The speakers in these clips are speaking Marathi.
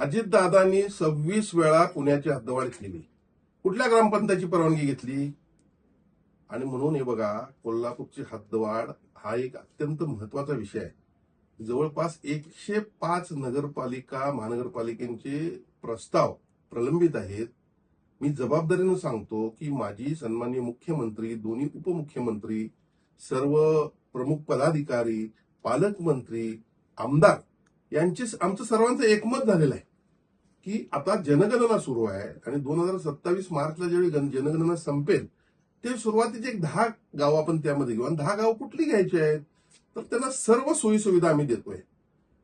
अजितदादांनी 26 वेळा पुण्याची हद्दवाढ केली. कुठल्या ग्रामपंचायतीची परवानगी घेतली? आणि म्हणून हे बघा, कोल्हापूरची हद्दवाढ हा एक अत्यंत महत्वाचा विषय आहे. जवळपास 105 नगरपालिका महानगरपालिकेचे प्रस्ताव प्रलंबित आहेत. मी जबाबदारीने सांगतो की माझी सन्माननीय मुख्यमंत्री, दोन्ही उपमुख्यमंत्री, सर्व प्रमुख पदाधिकारी, पालकमंत्री, आमदार यांचे आमचं सर्वांचं एकमत झालेलं आहे की आता जनगणना सुरू आहे आणि 2027 मार्चला ज्यावेळी जनगणना संपेल ते सुरुवातीचे एक 10 गाव आपण त्यामध्ये घेऊ. आणि 10 गाव कुठली घ्यायची आहेत? तर त्यांना सर्व सोयी सुविधा आम्ही देतोय.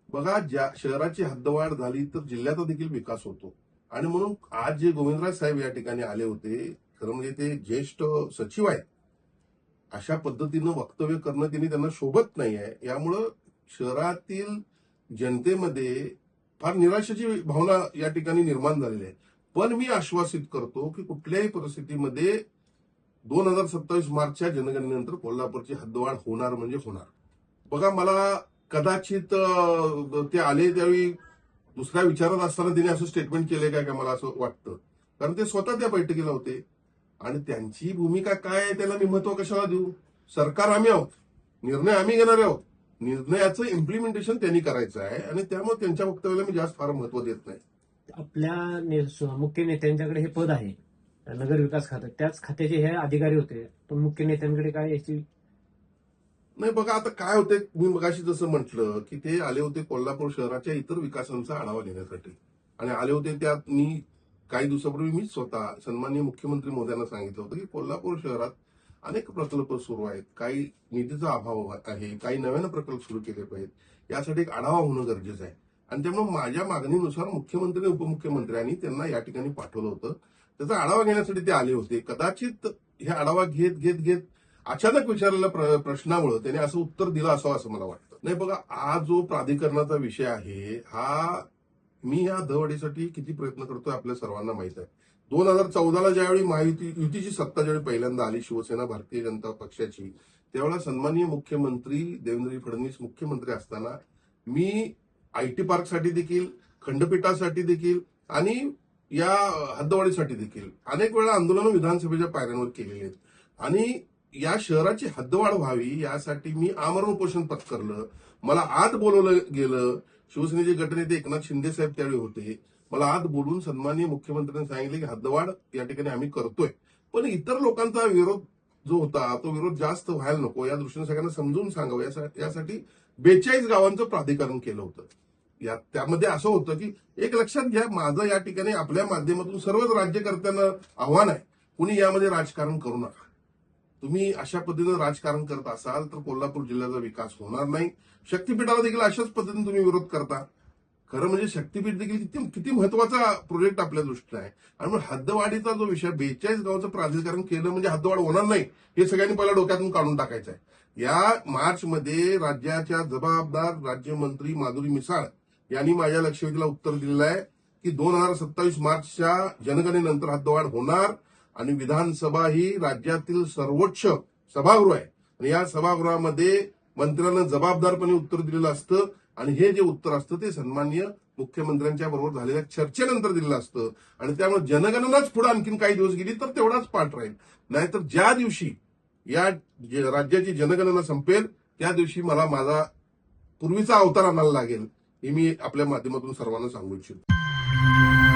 बघा, ज्या शहराची हद्दवाढ झाली तर जिल्ह्याचा देखील विकास होतो. आणि म्हणून आज जे गोविंदराज साहेब या ठिकाणी आले होते, खरं म्हणजे ते ज्येष्ठ सचिव आहेत, अशा पद्धतीनं वक्तव्य करणं त्यांना शोभत नाही आहे. यामुळं शहरातील जनतेमध्ये फार निराशेची भावना या ठिकाणी निर्माण झालेली आहे. पण मी आश्वासित करतो की कुठल्याही परिस्थितीमध्ये 2027 मार्चच्या जनगणनेनंतर कोल्हापूरची हद्दवाढ होणार म्हणजे होणार. बघा, मला कदाचित ते आले त्यावेळी दुसऱ्या विचारात असताना त्यांनी असं स्टेटमेंट केले का मला असं वाटतं. कारण ते स्वतः त्या बैठकीला होते आणि त्यांची भूमिका काय आहे त्याला मी महत्व कशाला देऊ? सरकार आम्ही आहोत, निर्णय आम्ही घेणार आहोत, निर्णयाचं इम्प्लिमेंटेशन त्यांनी करायचं आहे आणि त्यामुळे त्यांच्या वक्तव्याला मी जास्त फार महत्व देत नाही. आपल्या मुख्य नेत्यांच्याकडे हे पद आहे, नगर विकास खातं, त्याच खात्याचे हे अधिकारी होते, पण मुख्य नेत्यांकडे काय याची नाही. बघा, आता काय होते, मी मगाशी जसं म्हटलं की ते आले होते कोल्हापूर शहराच्या इतर विकासांचा आढावा घेण्यासाठी आणि आले होते. त्यात मी काही दिवसापूर्वी मी स्वतः सन्माननीय मुख्यमंत्री महोदयांना सांगितलं होतं की कोल्हापूर शहरात अनेक प्रकल्प सुरू आहेत, काही निधीचा अभाव आहे, काही नव्यानं प्रकल्प सुरू केले पाहिजेत, यासाठी एक आढावा होणं गरजेचं आहे. आणि त्यामुळे माझ्या मागणीनुसार मुख्यमंत्री आणि उपमुख्यमंत्र्यांनी त्यांना या ठिकाणी पाठवलं होतं. त्याचा आढावा घेण्यासाठी ते आले होते. कदाचित हे आढावा घेत अचानक विचारलेल्या प्रश्नामुळे त्याने असं उत्तर दिलं असावं असं मला वाटतं. नाही, बघा, हा जो प्राधिकरणाचा विषय आहे, हा मी या दहवाढीसाठी किती प्रयत्न करतोय आपल्या सर्वांना माहित आहे. 2014ला ज्यावेळी युतीची सत्ता ज्यावेळी पहिल्यांदा आली, शिवसेना भारतीय जनता पक्षाची, त्यावेळेला सन्माननीय मुख्यमंत्री देवेंद्र फडणवीस मुख्यमंत्री असताना मी आयटी पार्कसाठी देखील, खंडपीठासाठी देखील आणि या हद्दवाढीसाठी देखील अनेक वेळा आंदोलनं विधानसभेच्या पायऱ्यांवर केलेली आहेत. आणि या शहराची हद्दवाढ व्हावी यासाठी मी आमरण उपोषण पत्करलं. मला आत बोलवलं गेलं. शिवसेनेचे गटनेते एकनाथ शिंदे साहेब त्यावेळी होते. मला आत बोलून सन्माननीय मुख्यमंत्र्यांनी सांगितले की हद्दवाढ या ठिकाणी आम्ही करतोय. पण इतर लोकांचा विरोध जो होता तो विरोध जास्त व्हायला नको या दृष्टीने सगळ्यांना समजून सांगावं यासाठी 42 गावांचं प्राधिकरण केलं होतं. त्यामध्ये असं होतं की एक लक्षात घ्या, माझं या ठिकाणी आपल्या माध्यमातून सर्वच राज्यकर्त्यांना आव्हान आहे, कुणी यामध्ये राजकारण करू नका. तुम्ही अशा पद्धतीनं राजकारण करत असाल तर कोल्हापूर जिल्ह्याचा विकास होणार नाही. शक्तीपीठाला देखील अशाच पद्धतीने तुम्ही विरोध करता. खरं म्हणजे शक्तीपीठ देखील किती महत्वाचा प्रोजेक्ट आपल्या दृष्टीने आहे. आणि मग हद्दवाढीचा जो विषय 42 गावाचं प्राधिकरण केलं म्हणजे हद्दवाढ होणार नाही हे सगळ्यांनी पहिला डोक्यातून काढून टाकायचं आहे. या मार्चमध्ये राज्याच्या जबाबदार राज्यमंत्री माधुरी मिसाळ यांनी माझ्या लक्षवेधीला उत्तर दिलेलं आहे की 2027 मार्चच्या जनगणनेनंतर हद्दवाढ होणार आणि विधानसभा ही राज्यातील सर्वोच्च सभागृह आहे आणि या सभागृहामध्ये मंत्र्यांना जबाबदारपणे उत्तर दिलेलं असतं आणि हे जे उत्तर असतं ते सन्माननीय मुख्यमंत्र्यांच्या बरोबर झालेल्या चर्चेनंतर दिलेलं असतं. आणि त्यामुळे जनगणनाच पुढे आणखीन काही दिवस गेली तर तेवढाच पाठ राहील. नाहीतर ज्या दिवशी या राज्याची जनगणना संपेल त्या दिवशी मला माझा पूर्वीचा अवतार आणायला लागेल हे मी आपल्या माध्यमातून सर्वांना सांगू इच्छितो.